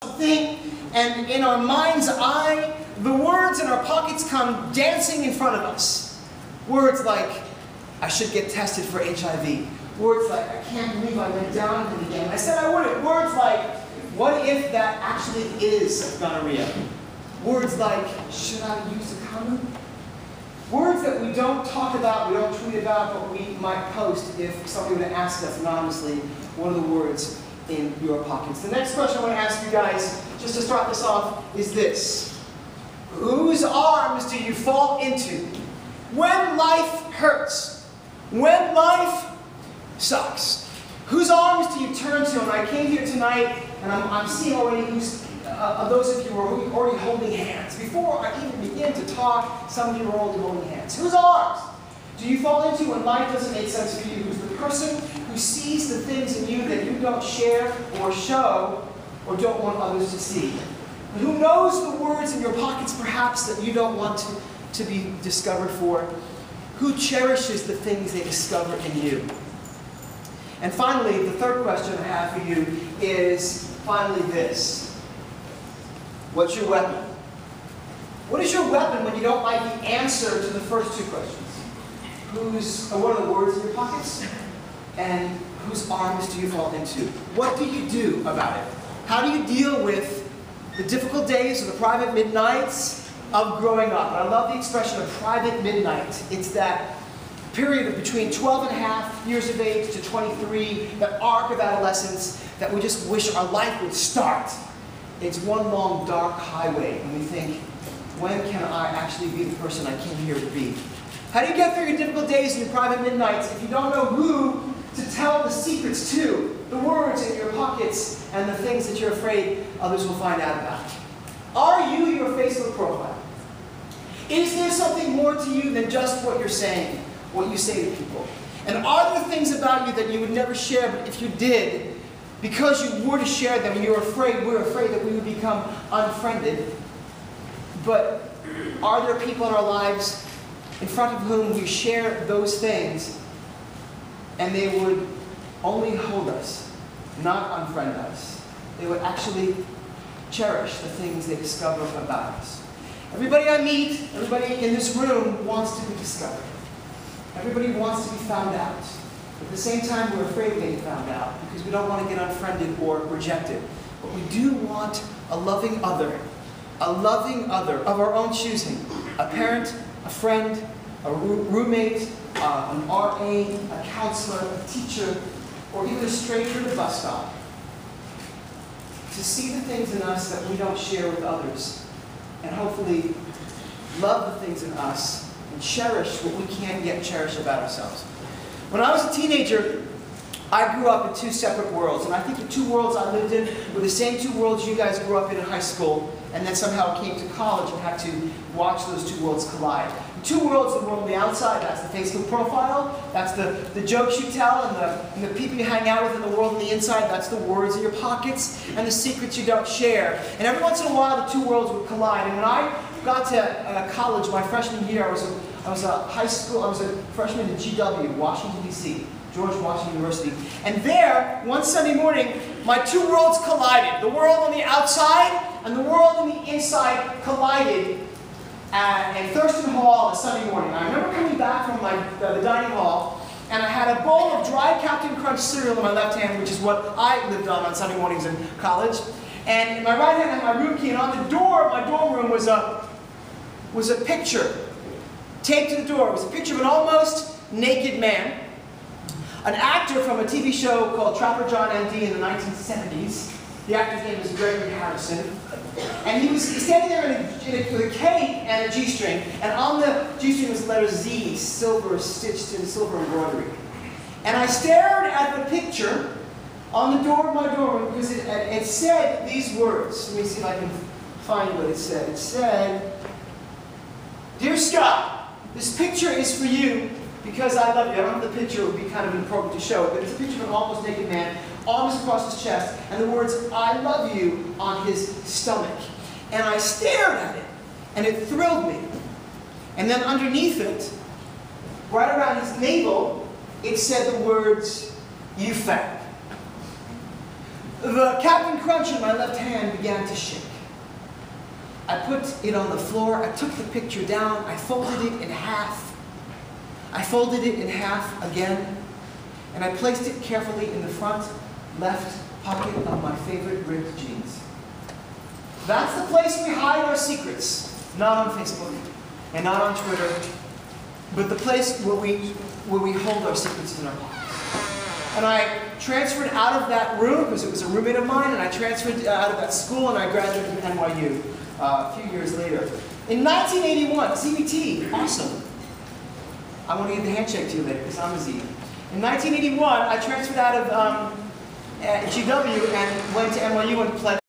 something, and in our mind's eye, the words in our pockets come dancing in front of us. Words like, I should get tested for HIV. Words like, I can't believe I went down with it again. I said I wouldn't. Words like, what if that actually is gonorrhea? Words like, should I use a condom? Words that we don't talk about, we don't tweet about, but we might post if somebody were to ask us anonymously, what are the words in your pockets? The next question I want to ask you guys, just to start this off, is this. Whose arms do you fall into when life hurts? When life sucks? Whose arms do you turn to? And I came here tonight, and I'm seeing already those of you who are already holding hands. Before I even begin to talk, some of you are already holding hands. Whose arms do you fall into when life doesn't make sense for you? Who's the person who sees the things in you that you don't share or show or don't want others to see? And who knows the words in your pockets perhaps that you don't want to be discovered for? Who cherishes the things they discover in you? And finally, the third question I have for you is finally this. What's your weapon? What is your weapon when you don't like the answer to the first two questions? What are the words in your pockets? And whose arms do you fall into? What do you do about it? How do you deal with the difficult days or the private midnights of growing up? And I love the expression of private midnight. It's that period of between 12 and a half years of age to 23, that arc of adolescence that we just wish our life would start. It's one long dark highway, and we think, when can I actually be the person I came here to be? How do you get through your difficult days and your private midnights if you don't know who to tell the secrets to, the words in your pockets and the things that you're afraid others will find out about? Are you your Facebook profile? Is there something more to you than just what you're saying, what you say to people? And are there things about you that you would never share, but if you did, because you were to share them, we're afraid that we would become unfriended? But are there people in our lives in front of whom we share those things and they would only hold us, not unfriend us? They would actually cherish the things they discover about us. Everybody I meet, everybody in this room wants to be discovered. Everybody wants to be found out. At the same time, we're afraid of getting found out because we don't want to get unfriended or rejected. But we do want a loving other of our own choosing. A parent, a friend, a roommate, an RA, a counselor, a teacher, or even a stranger at a bus stop. To see the things in us that we don't share with others, and hopefully love the things in us and cherish what we can't yet cherish about ourselves. When I was a teenager, I grew up in two separate worlds, and I think the two worlds I lived in were the same two worlds you guys grew up in high school, and then somehow came to college and had to watch those two worlds collide. The two worlds, the world on the outside, that's the Facebook profile, that's the jokes you tell, and the people you hang out with in the world on the inside, that's the words in your pockets, and the secrets you don't share. And every once in a while, the two worlds would collide. And when I got to college, my freshman year, I was a freshman at GW, Washington, D.C., George Washington University. And there, one Sunday morning, my two worlds collided. The world on the outside and the world on the inside collided in Thurston Hall on a Sunday morning. I remember coming back from the dining hall, and I had a bowl of dry Captain Crunch cereal in my left hand, which is what I lived on Sunday mornings in college. And in my right hand, I had my room key, and on the door of my dorm room was a picture taped to the door. It was a picture of an almost naked man, an actor from a TV show called Trapper John M.D. in the 1970s. The actor's name is Gregory Harrison. And he was standing there with a cape and a G-string, and on the G-string was the letter Z, silver, stitched in silver embroidery. And I stared at the picture on the door of my dorm room because it said these words. Let me see if I can find what it said. It said, "Dear Scott, this picture is for you because I love you." I don't have the picture, it would be kind of inappropriate to show it, but it's a picture of an almost naked man, arms across his chest, and the words, "I love you," on his stomach. And I stared at it, and it thrilled me. And then underneath it, right around his navel, it said the words, "You fat." The Captain Crunch in my left hand began to shake. I put it on the floor, I took the picture down, I folded it in half. I folded it in half again, and I placed it carefully in the front left pocket of my favorite ripped jeans. That's the place we hide our secrets. Not on Facebook, and not on Twitter, but the place where we hold our secrets in our pockets. And I transferred out of that room, because it was a roommate of mine, and I transferred out of that school, and I graduated from NYU a few years later. In 1981, CBT, awesome. I want to give the handshake to you later, because I'm a Z. In 1981, I transferred out of GW and went to NYU and pledged